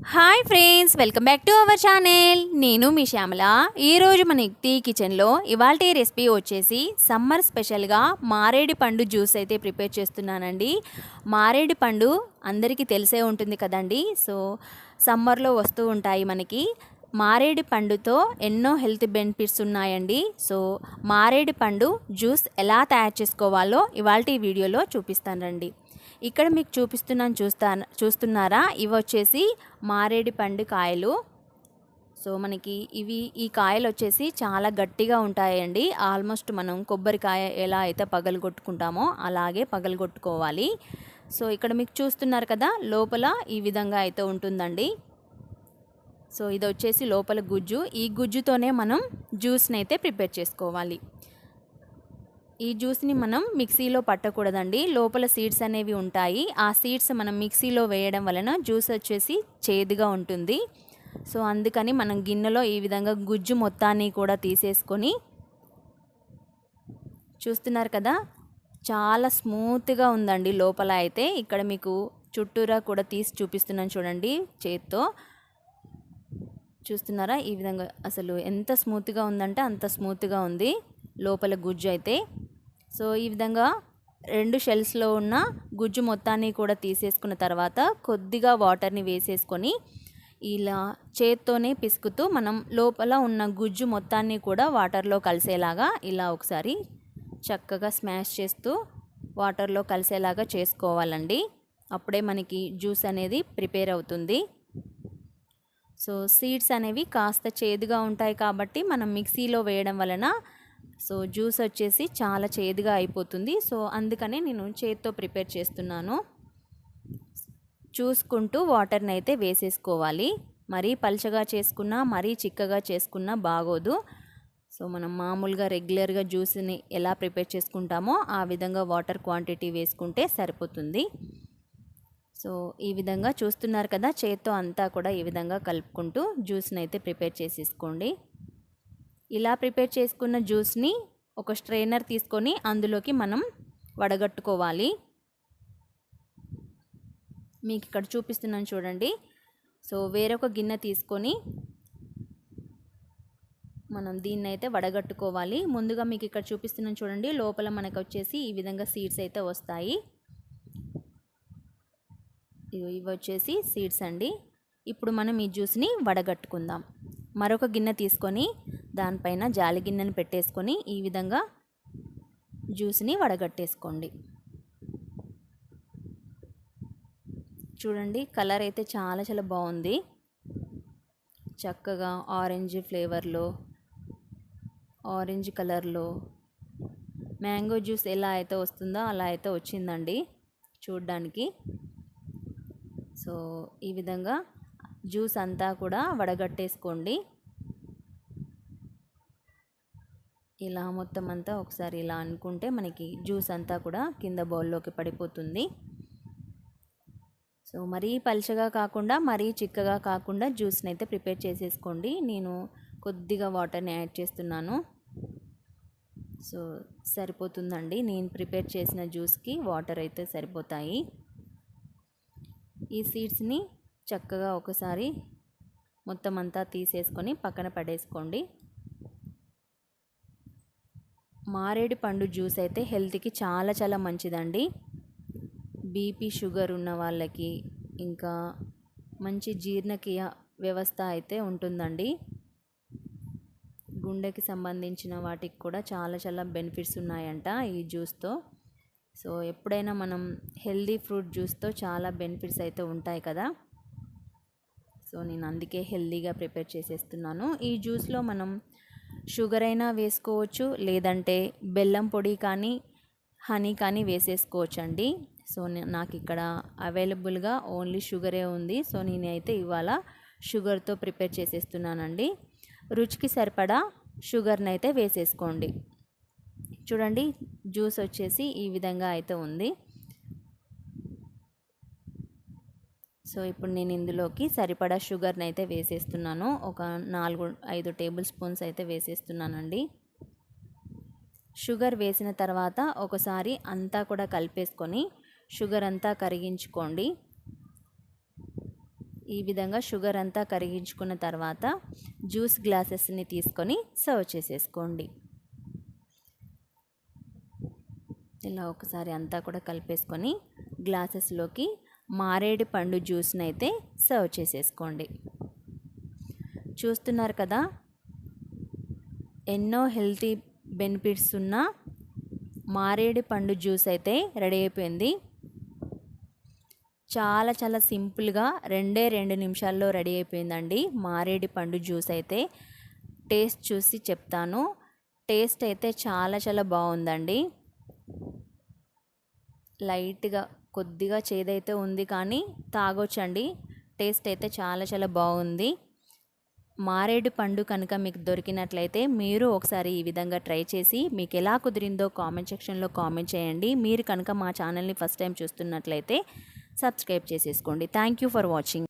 Hi friends, welcome back to our channel. నేను మీ శ్యామల. ఈరోజు మన టీ కిచెన్లో ఇవాల్టి రెసిపీ వచ్చేసి సమ్మర్ స్పెషల్గా మారేడు పండు జ్యూస్ అయితే ప్రిపేర్ చేస్తున్నానండి. మారేడు పండు అందరికీ తెలిసే ఉంటుంది కదండి. సో సమ్మర్లో వస్తూ ఉంటాయి మనకి. మారేడు పండుతో ఎన్నో హెల్త్ బెనిఫిట్స్ ఉన్నాయండి. సో మారేడు పండు జ్యూస్ ఎలా తయారు చేసుకోవాలో ఇవాల్టి వీడియోలో చూపిస్తానండి. ఇక్కడ మీకు చూస్తున్నారా, ఇవి వచ్చేసి మారేడు పండు కాయలు. సో మనకి ఈ కాయలు వచ్చేసి చాలా గట్టిగా ఉంటాయండి. ఆల్మోస్ట్ మనం కొబ్బరికాయ ఎలా అయితే పగలగొట్టుకుంటామో అలాగే పగలగొట్టుకోవాలి. సో ఇక్కడ మీకు చూస్తున్నారు కదా, లోపల ఈ విధంగా అయితే ఉంటుందండి. సో ఇది వచ్చేసి లోపల గుజ్జు. ఈ గుజ్జుతోనే మనం జ్యూస్ని అయితే ప్రిపేర్ చేసుకోవాలి. ఈ జ్యూస్ని మనం మిక్సీలో పట్టకూడదండి. లోపల సీడ్స్ అనేవి ఉంటాయి. ఆ సీడ్స్ మనం మిక్సీలో వేయడం వలన జ్యూస్ వచ్చేసి చేదుగా ఉంటుంది. సో అందుకని మనం గిన్నెలో ఈ విధంగా గుజ్జు మొత్తాన్ని కూడా తీసేసుకొని, చూస్తున్నారు కదా, చాలా స్మూత్గా ఉందండి లోపల అయితే. ఇక్కడ మీకు చుట్టూరా కూడా తీసి చూపిస్తున్నాను చూడండి చేత్తో. చూస్తున్నారా, ఈ విధంగా అసలు ఎంత స్మూత్గా ఉందంటే అంత స్మూత్గా ఉంది లోపల గుజ్జు అయితే. సో ఈ విధంగా 2 షెల్స్లో ఉన్న గుజ్జు మొత్తాన్ని కూడా తీసేసుకున్న తర్వాత కొద్దిగా వాటర్ని వేసేసుకొని ఇలా చేత్తోనే పిసుకుతూ మనం లోపల ఉన్న గుజ్జు మొత్తాన్ని కూడా వాటర్లో కలిసేలాగా ఇలా ఒకసారి చక్కగా స్మాష్ చేస్తూ వాటర్లో కలిసేలాగా చేసుకోవాలండి. అప్పుడే మనకి జ్యూస్ అనేది ప్రిపేర్ అవుతుంది. సో సీడ్స్ అనేవి కాస్త చేదుగా ఉంటాయి కాబట్టి మనం మిక్సీలో వేయడం వలన సో జ్యూస్ వచ్చేసి చాలా చేదుగా అయిపోతుంది. సో అందుకనే నేను చేత్తో ప్రిపేర్ చేస్తున్నాను. చూసుకుంటూ వాటర్ని అయితే వేసేసుకోవాలి. మరీ పల్చగా చేసుకున్నా మరీ చిక్కగా చేసుకున్నా బాగోదు. సో మనం మామూలుగా రెగ్యులర్గా జ్యూస్ని ఎలా ప్రిపేర్ చేసుకుంటామో ఆ విధంగా వాటర్ క్వాంటిటీ వేసుకుంటే సరిపోతుంది. సో ఈ విధంగా చూస్తున్నారు కదా, చేత్తో అంతా కూడా ఈ విధంగా కలుపుకుంటూ జ్యూస్ని అయితే ప్రిపేర్ చేసేసుకోండి. ఇలా ప్రిపేర్ చేసుకున్న జ్యూస్ని ఒక స్ట్రైనర్ తీసుకొని అందులోకి మనం వడగట్టుకోవాలి. మీకు ఇక్కడ చూపిస్తున్నాను చూడండి. సో వేరొక గిన్నె తీసుకొని మనం దీన్ని అయితే వడగట్టుకోవాలి. ముందుగా మీకు ఇక్కడ చూపిస్తున్నాను చూడండి, లోపల మనకు వచ్చేసి ఈ విధంగా సీడ్స్ అయితే వస్తాయి. ఇవి వచ్చేసి సీడ్స్ అండి. ఇప్పుడు మనం ఈ జ్యూస్ని వడగట్టుకుందాం. మరొక గిన్నె తీసుకొని దానిపైన జాలి గిన్నెని పెట్టేసుకొని ఈ విధంగా జ్యూస్ని వడగట్టేసుకోండి. చూడండి, కలర్ అయితే చాలా చాలా బాగుంది. చక్కగా ఆరెంజ్ ఫ్లేవర్లో, ఆరెంజ్ కలర్లో మ్యాంగో జ్యూస్ ఎలా అయితే వస్తుందో అలా అయితే వచ్చిందండి చూడ్డానికి. సో ఈ విధంగా జ్యూస్ అంతా కూడా వడగట్టేసుకోండి. ఇలా మొత్తం అంతా ఒకసారి ఇలా అనుకుంటే మనకి జ్యూస్ అంతా కూడా కింద బౌల్లోకి పడిపోతుంది. సో మరీ పల్చగా కాకుండా మరీ చిక్కగా కాకుండా జ్యూస్ని అయితే ప్రిపేర్ చేసేసుకోండి. నేను కొద్దిగా వాటర్ని యాడ్ చేస్తున్నాను. సో సరిపోతుందండి. నేను ప్రిపేర్ చేసిన జ్యూస్కి వాటర్ అయితే సరిపోతాయి. ఈ సీడ్స్ని చక్కగా ఒకసారి మొత్తం అంతా తీసేసుకొని పక్కన పడేసుకోండి. మారేడు పండు జ్యూస్ అయితే హెల్త్కి చాలా చాలా మంచిదండి. బీపీ షుగర్ ఉన్న వాళ్ళకి, ఇంకా మంచి జీర్ణక్రియ వ్యవస్థ అయితే ఉంటుందండి. గుండెకి సంబంధించిన వాటికి కూడా చాలా చాలా బెనిఫిట్స్ ఉన్నాయంట ఈ జ్యూస్తో. సో ఎప్పుడైనా మనం హెల్దీ ఫ్రూట్ జ్యూస్తో చాలా బెనిఫిట్స్ అయితే ఉంటాయి కదా. సో నేను అందుకే హెల్దీగా ప్రిపేర్ చేసేస్తున్నాను. ఈ జ్యూస్లో మనం షుగర్ అయినా వేసుకోవచ్చు, లేదంటే బెల్లం పొడి కానీ హనీ కానీ వేసేసుకోవచ్చు అండి. సో నాకు ఇక్కడ అవైలబుల్గా ఓన్లీ షుగరే ఉంది. సో నేనైతే ఇవాళ షుగర్తో ప్రిపేర్ చేసేస్తున్నానండి. రుచికి సరిపడా షుగర్ని అయితే వేసేసుకోండి. చూడండి, జ్యూస్ వచ్చేసి ఈ విధంగా అయితే ఉంది. సో ఇప్పుడు నేను ఇందులోకి సరిపడా షుగర్ని అయితే వేసేస్తున్నాను. ఒక 4-5 టేబుల్ స్పూన్స్ అయితే వేసేస్తున్నానండి. షుగర్ వేసిన తర్వాత ఒకసారి అంతా కూడా కలిపేసుకొని షుగర్ అంతా కరిగించుకోండి. ఈ విధంగా షుగర్ అంతా కరిగించుకున్న తర్వాత జ్యూస్ గ్లాసెస్ని తీసుకొని సర్వ్ చేసేసుకోండి. ఇలా ఒకసారి అంతా కూడా కలిపేసుకొని గ్లాసెస్లోకి మారేడు పండు జ్యూస్ని అయితే సర్వ్ చేసేసుకోండి. చూస్తున్నారు కదా, ఎన్నో హెల్తీ బెనిఫిట్స్ ఉన్న మారేడు పండు జ్యూస్ అయితే రెడీ అయిపోయింది. చాలా చాలా సింపుల్గా 2 నిమిషాల్లో రెడీ అయిపోయిందండి మారేడు పండు జ్యూస్ అయితే. టేస్ట్ చూసి చెప్తాను. టేస్ట్ అయితే చాలా చాలా బాగుందండి. లైట్గా కొద్దిగా చేదైతే ఉంది కానీ తాగొచ్చండి. టేస్ట్ అయితే చాలా చాలా బాగుంది. మారేడు పండు కనుక మీకు దొరికినట్లయితే మీరు ఒకసారి ఈ విధంగా ట్రై చేసి మీకు ఎలా కుదిరిందో కామెంట్ సెక్షన్లో కామెంట్ చేయండి. మీరు కనుక మా ఛానల్ని ఫస్ట్ టైం చూస్తున్నట్లయితే సబ్స్క్రైబ్ చేసేసుకోండి. Thank you for watching.